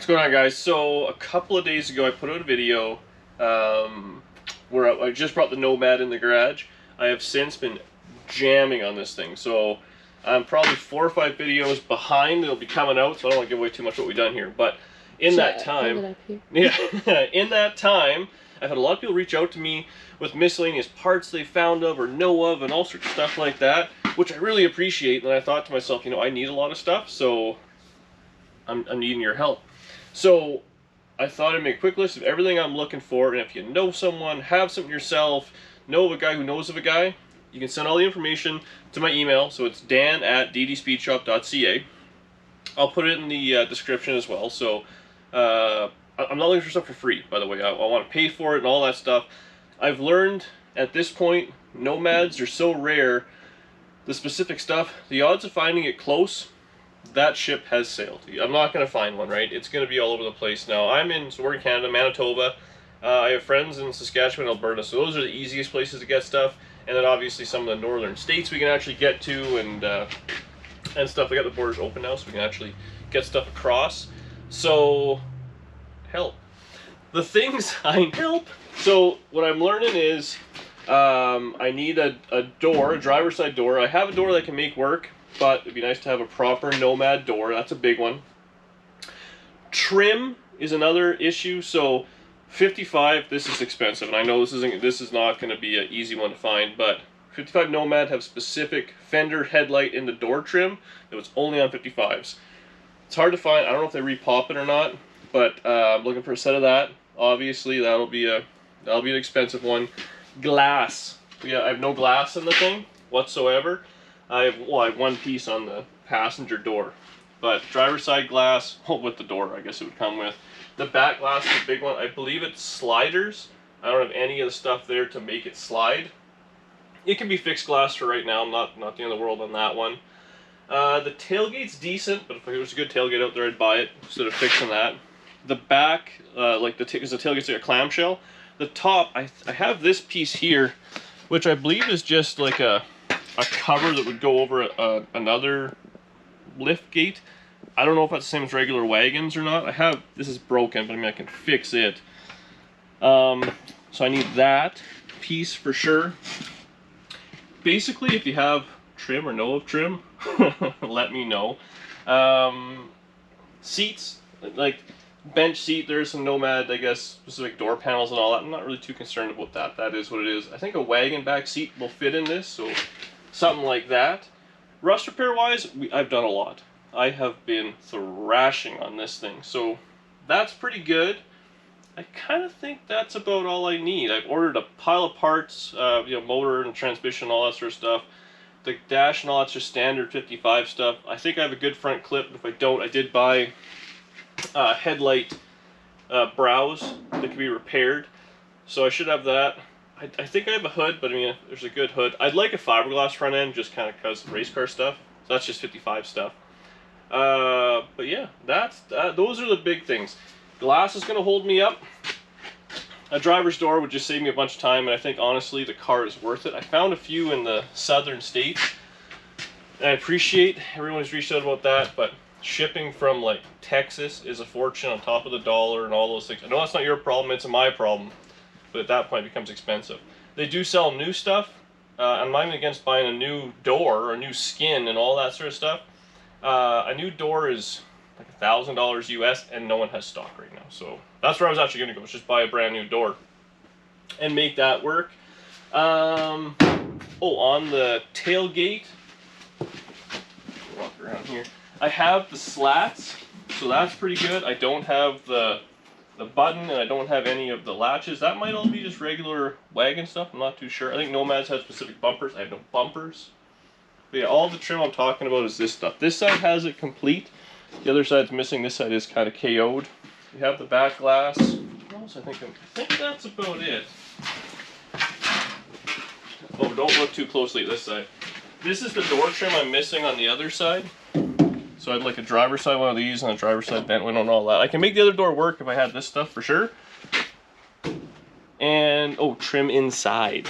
going on, guys? So a couple of days ago I put out a video where I just brought the Nomad in the garage. I have since been jamming on this thing, so I'm probably 4 or 5 videos behind. It'll be coming out, so I don't want to give away too much what we've done here. But in that time, in that time, I've had a lot of people reach out to me with miscellaneous parts they found or know of and all sorts of stuff like that, which I really appreciate. And I thought to myself, you know, I need a lot of stuff, so I'm needing your help. So I thought I'd make a quick list of everything I'm looking for, and if you know someone, have something yourself, know of a guy who knows of a guy, you can send all the information to my email. So it's dan@ddspeedshop.ca. I'll put it in the description as well. So I'm not looking for stuff for free, by the way. I want to pay for it and all that stuff. I've learned at this point, Nomads are so rare, the specific stuff, the odds of finding it close, that ship has sailed. I'm not going to find one, right? It's going to be all over the place now. So we're in Canada, Manitoba. I have friends in Saskatchewan, Alberta, so those are the easiest places to get stuff. And then obviously some of the northern states we can actually get to, and stuff. We got the borders open now, so we can actually get stuff across. So, help. The things I help. So what I'm learning is I need a door, a driver's side door. I have a door that can make work, but it'd be nice to have a proper Nomad door. That's a big one. Trim is another issue. So 55, this is expensive, and I know this is not going to be an easy one to find, but 55 Nomad have specific fender headlight in the door trim that was only on 55s. It's hard to find. I don't know if they repop it or not, but I'm looking for a set of that. Obviously, that'll be an expensive one. Glass. Yeah, I have no glass in the thing whatsoever. I have one piece on the passenger door, but driver's side glass, with the door, I guess it would come with. The back glass is a big one. I believe it's sliders. I don't have any of the stuff there to make it slide. It can be fixed glass for right now. I'm not the end of the world on that one. The tailgate's decent, but if there was a good tailgate out there, I'd buy it instead of fixing that. The back, because the tailgate's like a clamshell. The top, I have this piece here, which I believe is just like a cover that would go over another lift gate. I don't know if that's the same as regular wagons or not. This is broken, but I mean I can fix it. So I need that piece for sure. Basically, if you have trim or know of trim, let me know. Seats, like bench seat, there's some Nomad, I guess, specific door panels and all that. I'm not really too concerned about that. That is what it is. I think a wagon back seat will fit in this, so something like that. Rust repair wise, I've done a lot. I have been thrashing on this thing, so that's pretty good. I kind of think that's about all I need. I've ordered a pile of parts, motor and transmission, all that sort of stuff. The dash and all that's just standard 55 stuff. I think I have a good front clip. If I don't, I did buy headlight brows that can be repaired, so I should have that. I think I have a hood, but I mean, there's a good hood. I'd like a fiberglass front end, just kind of because race car stuff. So that's just 55 stuff. But yeah, those are the big things. Glass is going to hold me up. A driver's door would just save me a bunch of time, and I think honestly the car is worth it. I found a few in the southern states, and I appreciate everyone who's reached out about that, but shipping from like Texas is a fortune on top of the dollar and all those things. I know that's not your problem, it's my problem, but at that point it becomes expensive. They do sell new stuff. I'm not even against buying a new door or a new skin and all that sort of stuff. A new door is like $1,000 US, and no one has stock right now. So that's where I was actually going to go, is just buy a brand new door and make that work. On the tailgate, walk around here. I have the slats, so that's pretty good. I don't have the button, and I don't have any of the latches. That might all be just regular wagon stuff. I'm not too sure. I think Nomads have specific bumpers. I have no bumpers. But yeah, all the trim I'm talking about is this stuff. This side has it complete. The other side's missing. This side is kind of KO'd. We have the back glass. What else? I think that's about it. Oh, don't look too closely at this side. This is the door trim I'm missing on the other side. So I'd like a driver's side one of these and a driver's side vent window and all that. I can make the other door work if I had this stuff for sure. And, trim inside.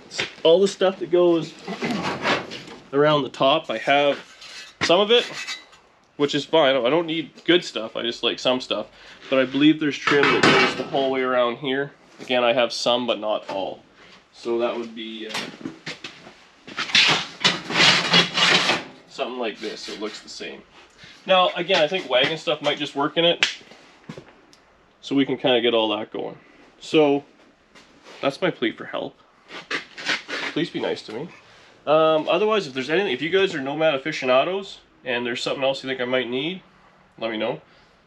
So all the stuff that goes around the top, I have some of it. which is fine. I don't need good stuff, I just like some stuff. But I believe there's trim that goes the whole way around here. Again, I have some, but not all. So that would be something like this. It looks the same. Now, again, I think wagon stuff might just work in it. So we can kind of get all that going. So that's my plea for help. Please be nice to me. Otherwise, if there's anything, if you guys are Nomad aficionados and there's something else you think I might need, let me know.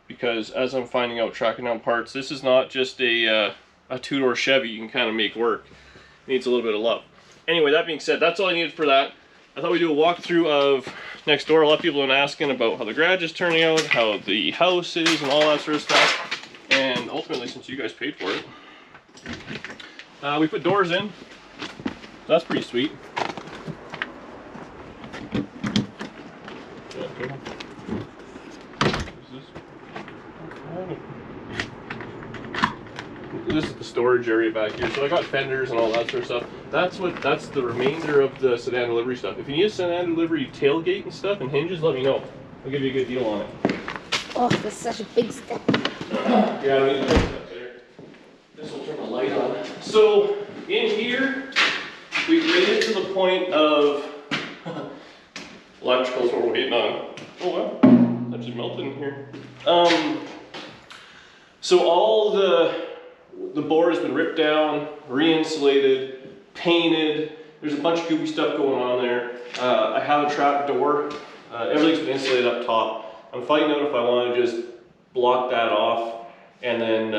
Because as I'm finding out, tracking down parts, this is not just a two-door Chevy you can kind of make work. It needs a little bit of love. Anyway, that being said, that's all I needed for that. I thought we'd do a walkthrough of next door. A lot of people have been asking about how the garage is turning out, how the house is, and all that sort of stuff. And ultimately, since you guys paid for it, we put doors in. That's pretty sweet. This is the storage area back here. So I got fenders and all that sort of stuff. That's the remainder of the sedan delivery stuff. If you need a sedan delivery tailgate and stuff and hinges, let me know. I'll give you a good deal on it. Oh, this is such a big step. Yeah, I don't need that stuff there. This will turn the light on. So in here, we've made it to the point of electrical's what we're waiting on. Oh wow, that just melted in here. So all the board has been ripped down, re-insulated, painted. There's a bunch of goofy stuff going on there. I have a trap door. Everything's been insulated up top. I'm fighting out if I want to just block that off and then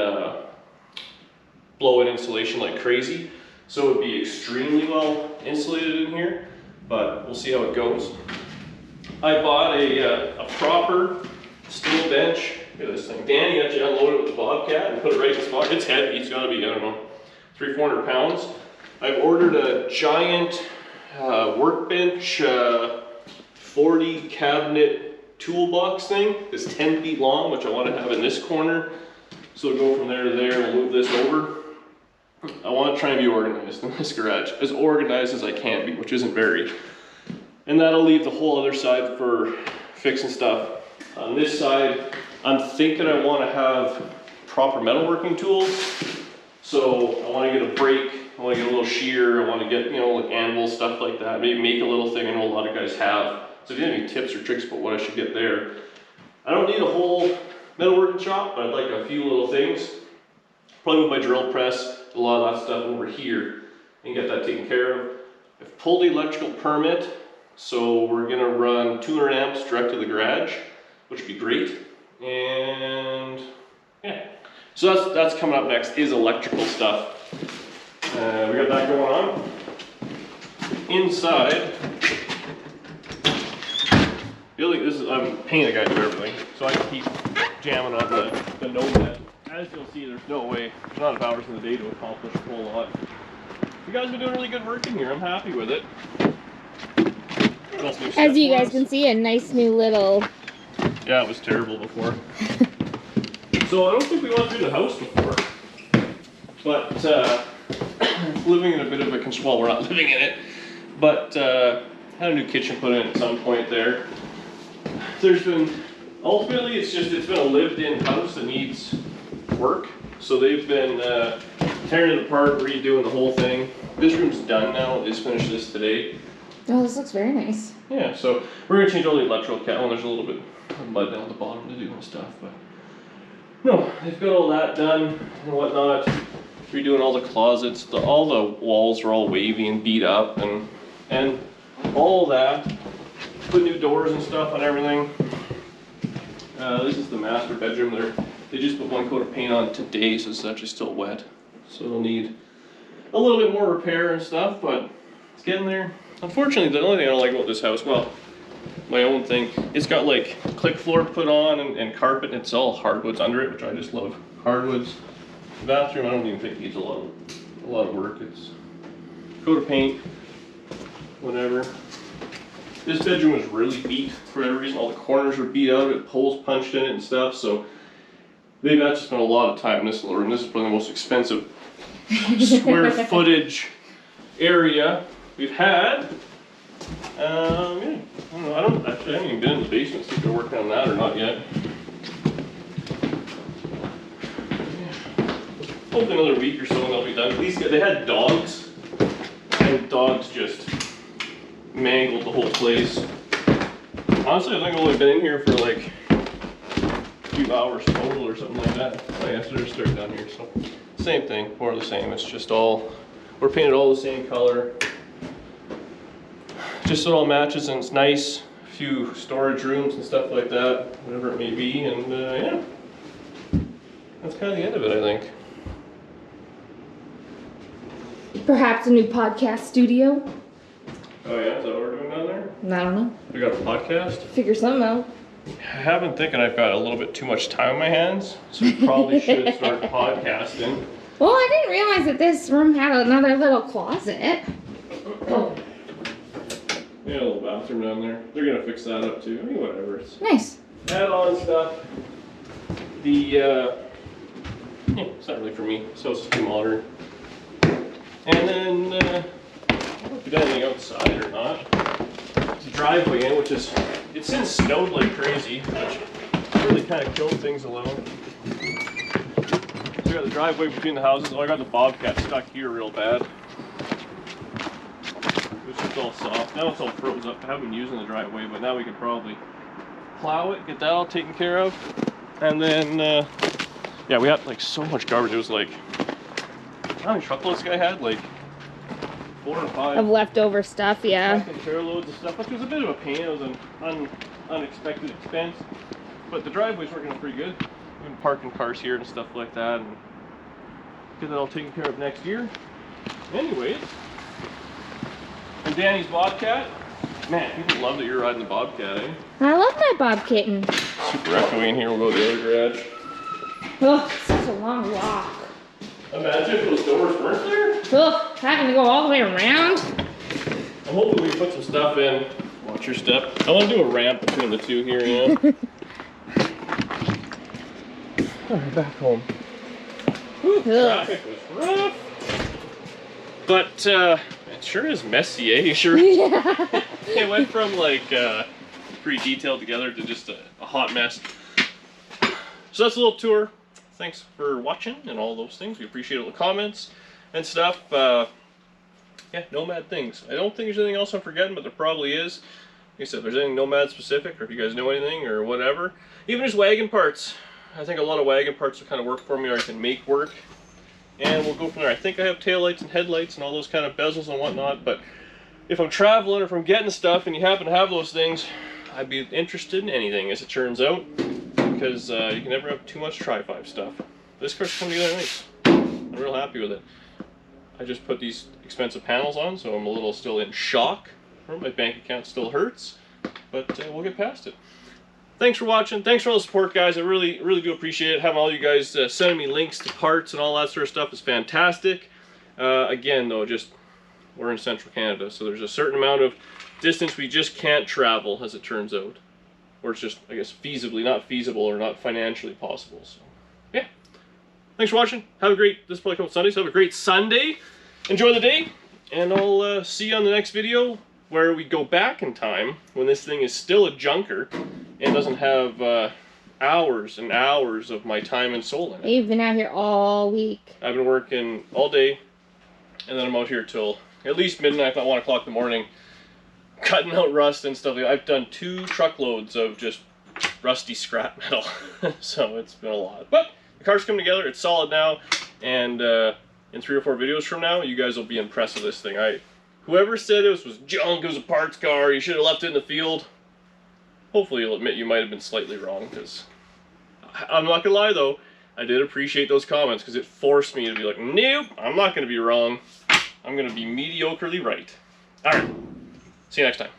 blow in insulation like crazy. So it would be extremely well insulated in here, but we'll see how it goes. I bought a proper steel bench. Look at this thing. Danny actually unloaded it with the Bobcat and put it right in the spot. It's heavy. It's got to be, I don't know, 300-400 pounds. I've ordered a giant workbench, 40 cabinet toolbox thing. It's 10 feet long, which I want to have in this corner. So we'll go from there to there and we'll move this over. I want to try and be organized in this garage. As organized as I can be, which isn't very. And that'll leave the whole other side for fixing stuff. On this side, I'm thinking I want to have proper metalworking tools. So I want to get a brake, I want to get a little shear, I want to get, you know, like anvil, stuff like that. Maybe make a little thing I know a lot of guys have. So if you have any tips or tricks about what I should get there. I don't need a whole metalworking shop, but I'd like a few little things. Probably move my drill press, a lot of that stuff over here and get that taken care of. I've pulled the electrical permit, so we're gonna run 200 amps direct to the garage, which would be great. And yeah, so that's coming up next is electrical stuff. We got that going on. Inside, really, this is, I'm paying the guy to do everything, so I can keep jamming on the Nomad. As you'll see, there's no way, there's not enough hours in the day to accomplish a whole lot. You guys have been doing really good work in here. I'm happy with it. As you guys can see, a nice new little... Yeah, it was terrible before. So I don't think we went through the house before. But living in a bit of a control, well, we're not living in it. But had a new kitchen put in at some point there. There's been, ultimately it's been a lived-in house that needs work. So they've been tearing it apart, redoing the whole thing. This room's done now. Just finished this today. Oh, this looks very nice. Yeah, so we're gonna change all the electrical cabinet. There's a little bit of mud down at the bottom to do and stuff, but no, they've got all that done and whatnot. Redoing all the closets. All the walls are all wavy and beat up, and all that. Put new doors and stuff on everything. This is the master bedroom. They just put one coat of paint on today, so it's actually still wet. So it'll need a little bit more repair and stuff, but it's getting there. Unfortunately, the only thing I don't like about this house, well, my own thing, it's got like click floor put on and carpet, and it's all hardwoods under it, which I just love. Hardwoods. The bathroom, I don't even think needs a lot of work. It's coat of paint, whatever. This bedroom was really beat for whatever reason. All the corners were beat out, it holes punched in it and stuff, so they've actually spent a lot of time in this little room. This is probably the most expensive square footage area we've had. Yeah. I don't know. Actually, I haven't even been in the basement to see if they're working on that or not yet. Hopefully another week or so and they'll be done. At least they had dogs, and dogs just mangled the whole place. Honestly, I think I've only been in here for like a few hours total or something like that. Oh yeah, so there's dirt down here. So same thing, more of the same. It's just all, we're painted all the same color. Just so it all matches and it's nice. A few storage rooms and stuff like that, whatever it may be, and yeah. That's kind of the end of it, I think. Perhaps a new podcast studio? Oh yeah, is that what we're doing down there? I don't know. We got a podcast? Figure something out. I have been thinking I've got a little bit too much time on my hands, so we probably should start podcasting. Well, I didn't realize that this room had another little closet. Yeah, a little bathroom down there. They're gonna fix that up too. I mean, whatever. It's Nice. add-on stuff. The yeah, it's not really for me. So it's too modern. And then I don't know if we got anything outside or not. There's a driveway in, which is it's since snowed like crazy, which really kind of killed things a little. So we got the driveway between the houses. Oh, I got the bobcat stuck here real bad. It's all soft. Now it's all froze up. I haven't been using the driveway, but now we can probably plow it, get that all taken care of. And then, yeah, we had like so much garbage. It was like, how many truckloads this guy had? Like 4 or 5. Of leftover stuff, yeah. And trailer loads of stuff, which was a bit of a pain. It was an unexpected expense. But the driveway's working pretty good. We've been parking cars here and stuff like that, and get that all taken care of next year. Anyways. And Danny's Bobcat. Man, people love that you're riding the Bobcat, eh? I love my Bob Kitten. Super echoey in here. We'll go to the other garage. Oh, it's such a long walk. Imagine if those doors weren't there. Oh, having to go all the way around. I'm hoping we can put some stuff in. Watch your step. I want to do a ramp between the two here, you know? Alright, back home. Whew, traffic was rough. But, it sure is messy, eh? Sure. Yeah. It went from like pretty detailed together to just a hot mess. So that's a little tour. Thanks for watching and all those things. We appreciate all the comments and stuff. Yeah, Nomad things. I don't think there's anything else I'm forgetting, but there probably is. Like I said, if there's anything Nomad specific, or if you guys know anything or whatever, even just wagon parts. I think a lot of wagon parts will kind of work for me, or I can make work. And we'll go from there. I think I have taillights and headlights and all those kind of bezels and whatnot, but if I'm traveling or if I'm getting stuff and you happen to have those things, I'd be interested in anything, as it turns out, because you can never have too much Tri-5 stuff. This car's coming together nice. I'm real happy with it. I just put these expensive panels on, so I'm a little still in shock. My bank account still hurts, but we'll get past it. Thanks for watching. Thanks for all the support, guys. I really, really do appreciate it. Having all you guys sending me links to parts and all that sort of stuff is fantastic. Again, though, just we're in central Canada, so there's a certain amount of distance we just can't travel, as it turns out. Or it's just, I guess, feasibly not feasible or not financially possible. So, yeah. Thanks for watching. Have a great, this is probably a couple Sundays. Have a great Sunday. Enjoy the day. And I'll see you on the next video, where we go back in time when this thing is still a junker and doesn't have hours and hours of my time and soul in it. You've been out here all week. I've been working all day, and then I'm out here till at least midnight, if not 1 o'clock in the morning, cutting out rust and stuff. I've done 2 truckloads of just rusty scrap metal, so it's been a lot. But the car's coming together, it's solid now, and in 3 or 4 videos from now, you guys will be impressed with this thing. Whoever said it was junk, it was a parts car, you should have left it in the field, hopefully you'll admit you might have been slightly wrong, because I'm not going to lie though, I did appreciate those comments, because it forced me to be like, nope, I'm not going to be wrong. I'm going to be mediocrely right. Alright, see you next time.